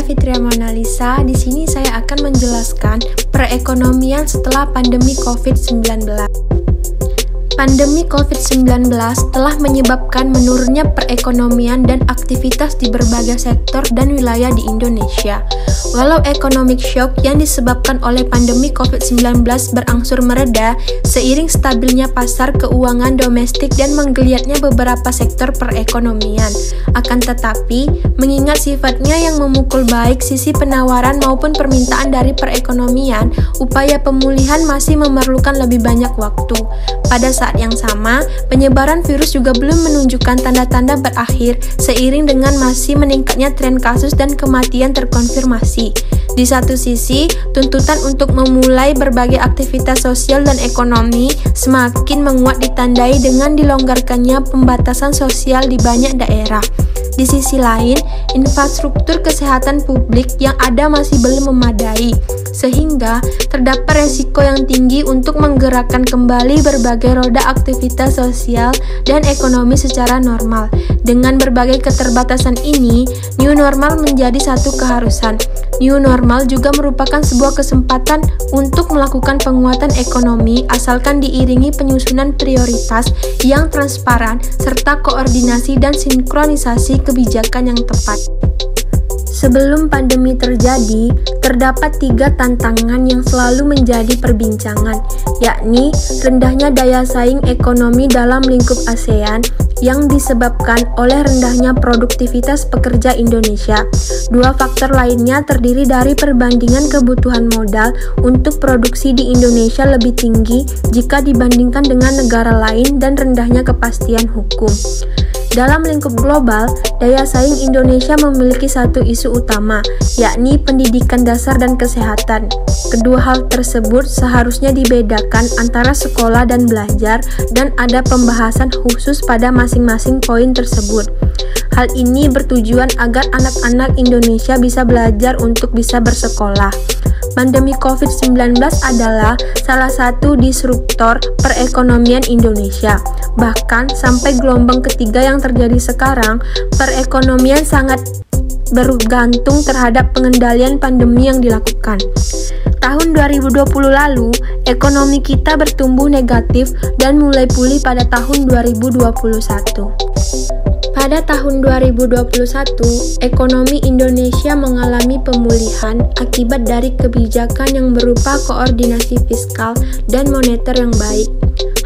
Fitria Monalisa. Di sini saya akan menjelaskan perekonomian setelah pandemi COVID-19. Pandemi COVID-19 telah menyebabkan menurunnya perekonomian dan aktivitas di berbagai sektor dan wilayah di Indonesia. Walau economic shock yang disebabkan oleh pandemi COVID-19 berangsur mereda seiring stabilnya pasar keuangan domestik dan menggeliatnya beberapa sektor perekonomian. Akan tetapi, mengingat sifatnya yang memukul baik sisi penawaran maupun permintaan dari perekonomian, upaya pemulihan masih memerlukan lebih banyak waktu. Pada saat yang sama, penyebaran virus juga belum menunjukkan tanda-tanda berakhir seiring dengan masih meningkatnya tren kasus dan kematian terkonfirmasi. Di satu sisi, tuntutan untuk memulai berbagai aktivitas sosial dan ekonomi semakin menguat ditandai dengan dilonggarkannya pembatasan sosial di banyak daerah. Di sisi lain, infrastruktur kesehatan publik yang ada masih belum memadai, sehingga terdapat resiko yang tinggi untuk menggerakkan kembali berbagai roda aktivitas sosial dan ekonomi secara normal. Dengan berbagai keterbatasan ini, new normal menjadi satu keharusan. New normal juga merupakan sebuah kesempatan untuk melakukan penguatan ekonomi asalkan diiringi penyusunan prioritas yang transparan serta koordinasi dan sinkronisasi kebijakan yang tepat. Sebelum pandemi terjadi, terdapat 3 tantangan yang selalu menjadi perbincangan, yakni rendahnya daya saing ekonomi dalam lingkup ASEAN yang disebabkan oleh rendahnya produktivitas pekerja Indonesia. 2 faktor lainnya terdiri dari perbandingan kebutuhan modal untuk produksi di Indonesia lebih tinggi jika dibandingkan dengan negara lain dan rendahnya kepastian hukum. Dalam lingkup global, daya saing Indonesia memiliki satu isu utama, yakni pendidikan dasar dan kesehatan. Kedua hal tersebut seharusnya dibedakan antara sekolah dan belajar, dan ada pembahasan khusus pada masing-masing poin tersebut. Hal ini bertujuan agar anak-anak Indonesia bisa belajar untuk bisa bersekolah. Pandemi COVID-19 adalah salah satu disruptor perekonomian Indonesia. Bahkan sampai gelombang ketiga yang terjadi sekarang, perekonomian sangat bergantung terhadap pengendalian pandemi yang dilakukan. Tahun 2020 lalu, ekonomi kita bertumbuh negatif dan mulai pulih pada tahun 2021. Pada tahun 2021, ekonomi Indonesia mengalami pemulihan akibat dari kebijakan yang berupa koordinasi fiskal dan moneter yang baik.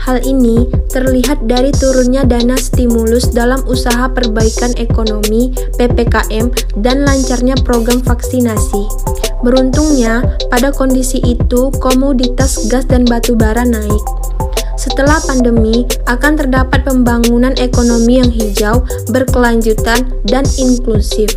Hal ini terlihat dari turunnya dana stimulus dalam usaha perbaikan ekonomi (PPKM) dan lancarnya program vaksinasi. Beruntungnya, pada kondisi itu komoditas gas dan batu bara naik. Setelah pandemi, akan terdapat pembangunan ekonomi yang hijau, berkelanjutan, dan inklusif.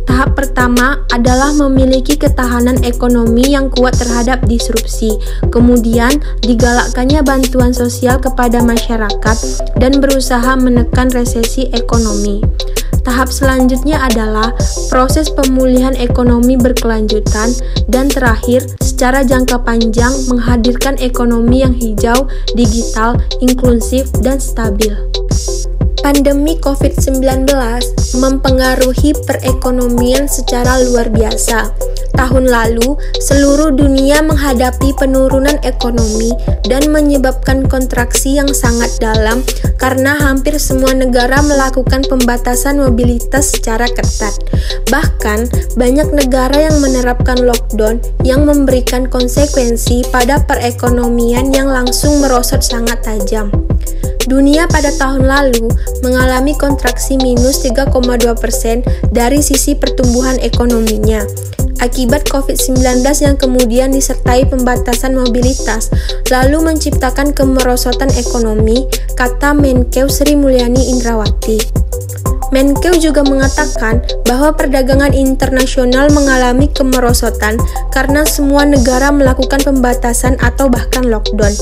Tahap pertama adalah memiliki ketahanan ekonomi yang kuat terhadap disrupsi. Kemudian, digalakkannya bantuan sosial kepada masyarakat dan berusaha menekan resesi ekonomi. Tahap selanjutnya adalah proses pemulihan ekonomi berkelanjutan, dan terakhir, secara jangka panjang menghadirkan ekonomi yang hijau, digital, inklusif, dan stabil. Pandemi COVID-19 mempengaruhi perekonomian secara luar biasa. Tahun lalu, seluruh dunia menghadapi penurunan ekonomi dan menyebabkan kontraksi yang sangat dalam karena hampir semua negara melakukan pembatasan mobilitas secara ketat. Bahkan, banyak negara yang menerapkan lockdown yang memberikan konsekuensi pada perekonomian yang langsung merosot sangat tajam. Dunia pada tahun lalu mengalami kontraksi minus 3,2% dari sisi pertumbuhan ekonominya. Akibat COVID-19 yang kemudian disertai pembatasan mobilitas, lalu menciptakan kemerosotan ekonomi, kata Menkeu Sri Mulyani Indrawati. Menkeu juga mengatakan bahwa perdagangan internasional mengalami kemerosotan karena semua negara melakukan pembatasan atau bahkan lockdown.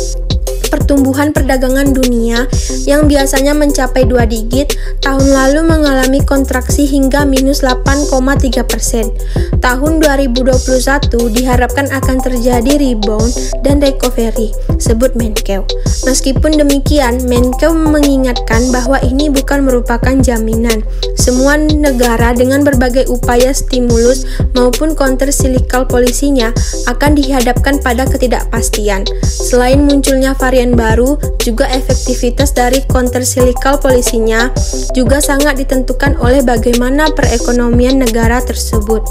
pertumbuhan perdagangan dunia yang biasanya mencapai 2 digit, tahun lalu mengalami kontraksi hingga minus 8,3%. Tahun 2021 diharapkan akan terjadi rebound dan recovery, sebut Menkeu. Meskipun demikian, Menkeu mengingatkan bahwa ini bukan merupakan jaminan. Semua negara dengan berbagai upaya stimulus maupun counter-cyclical polisinya akan dihadapkan pada ketidakpastian. Selain munculnya varian baru, juga efektivitas dari counter-cyclical polisinya juga sangat ditentukan oleh bagaimana perekonomian negara tersebut.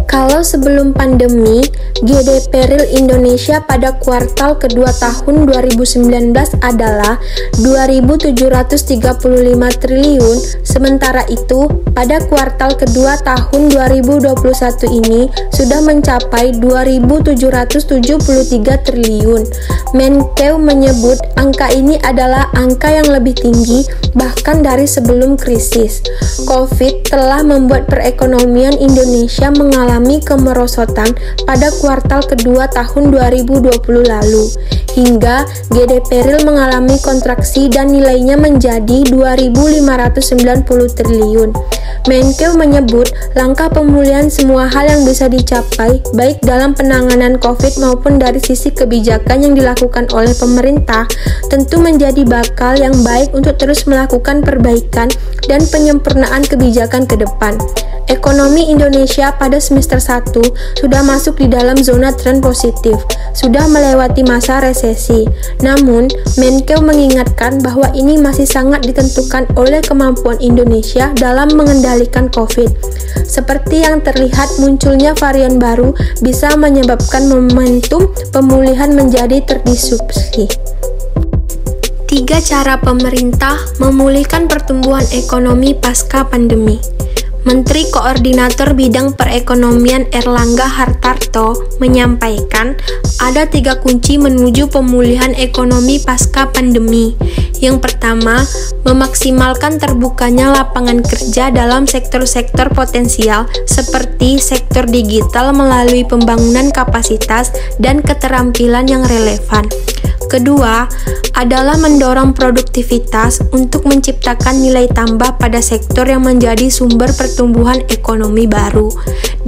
Kalau sebelum pandemi, GDP real Indonesia pada kuartal kedua tahun 2019 adalah 2.735 triliun, sementara itu pada kuartal kedua tahun 2021 ini sudah mencapai 2.773 triliun. Menkeu menyebut angka ini adalah angka yang lebih tinggi bahkan dari sebelum krisis. COVID telah membuat perekonomian Indonesia mengalami kemerosotan pada kuartal kedua tahun 2020 lalu, hingga GDP real mengalami kontraksi dan nilainya menjadi 2.590 triliun. Menkeu menyebut langkah pemulihan semua hal yang bisa dicapai, baik dalam penanganan COVID maupun dari sisi kebijakan yang dilakukan oleh pemerintah, tentu menjadi bakal yang baik untuk terus melakukan perbaikan dan penyempurnaan kebijakan ke depan. Ekonomi Indonesia pada semester 1 sudah masuk di dalam zona tren positif, sudah melewati masa resesi. Namun, Menkeu mengingatkan bahwa ini masih sangat ditentukan oleh kemampuan Indonesia dalam mengendalikan COVID. Seperti yang terlihat, munculnya varian baru bisa menyebabkan momentum pemulihan menjadi terdisrupsi. 3 cara pemerintah memulihkan pertumbuhan ekonomi pasca pandemi. Menteri Koordinator Bidang Perekonomian Erlangga Hartarto menyampaikan ada 3 kunci menuju pemulihan ekonomi pasca pandemi. Yang pertama, memaksimalkan terbukanya lapangan kerja dalam sektor-sektor potensial seperti sektor digital melalui pembangunan kapasitas dan keterampilan yang relevan. Kedua, adalah mendorong produktivitas untuk menciptakan nilai tambah pada sektor yang menjadi sumber pertumbuhan ekonomi baru.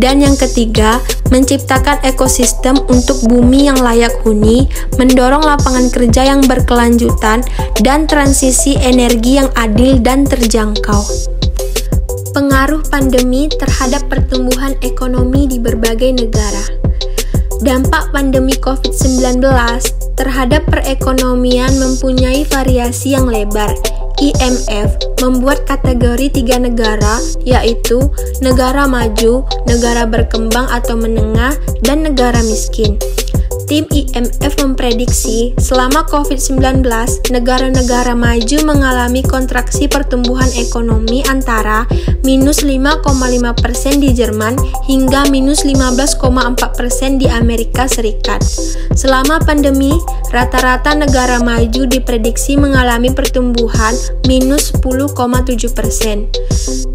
Dan yang ketiga, menciptakan ekosistem untuk bumi yang layak huni, mendorong lapangan kerja yang berkelanjutan, dan transisi energi yang adil dan terjangkau. Pengaruh pandemi terhadap pertumbuhan ekonomi di berbagai negara. Dampak pandemi COVID-19 terhadap perekonomian mempunyai variasi yang lebar. IMF membuat kategori 3 negara, yaitu negara maju, negara berkembang atau menengah, dan negara miskin. Tim IMF memprediksi selama COVID-19, negara-negara maju mengalami kontraksi pertumbuhan ekonomi antara minus 5,5% di Jerman hingga minus 15,4% di Amerika Serikat. Selama pandemi, rata-rata negara maju diprediksi mengalami pertumbuhan minus 10,7%.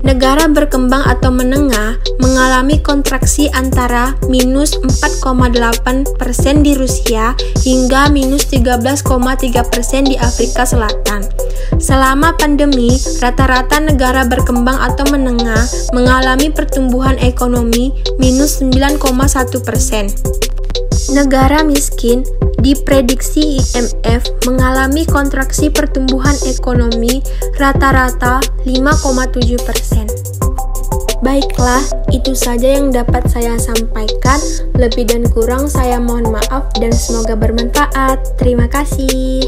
Negara berkembang atau menengah mengalami kontraksi antara minus 4,8% di Rusia hingga minus 13,3% di Afrika Selatan. Selama pandemi, rata-rata negara berkembang atau menengah mengalami pertumbuhan ekonomi minus 9,1%. Negara miskin diprediksi IMF mengalami kontraksi pertumbuhan ekonomi rata-rata 5,7%. Baiklah, itu saja yang dapat saya sampaikan. Lebih dan kurang saya mohon maaf dan semoga bermanfaat. Terima kasih.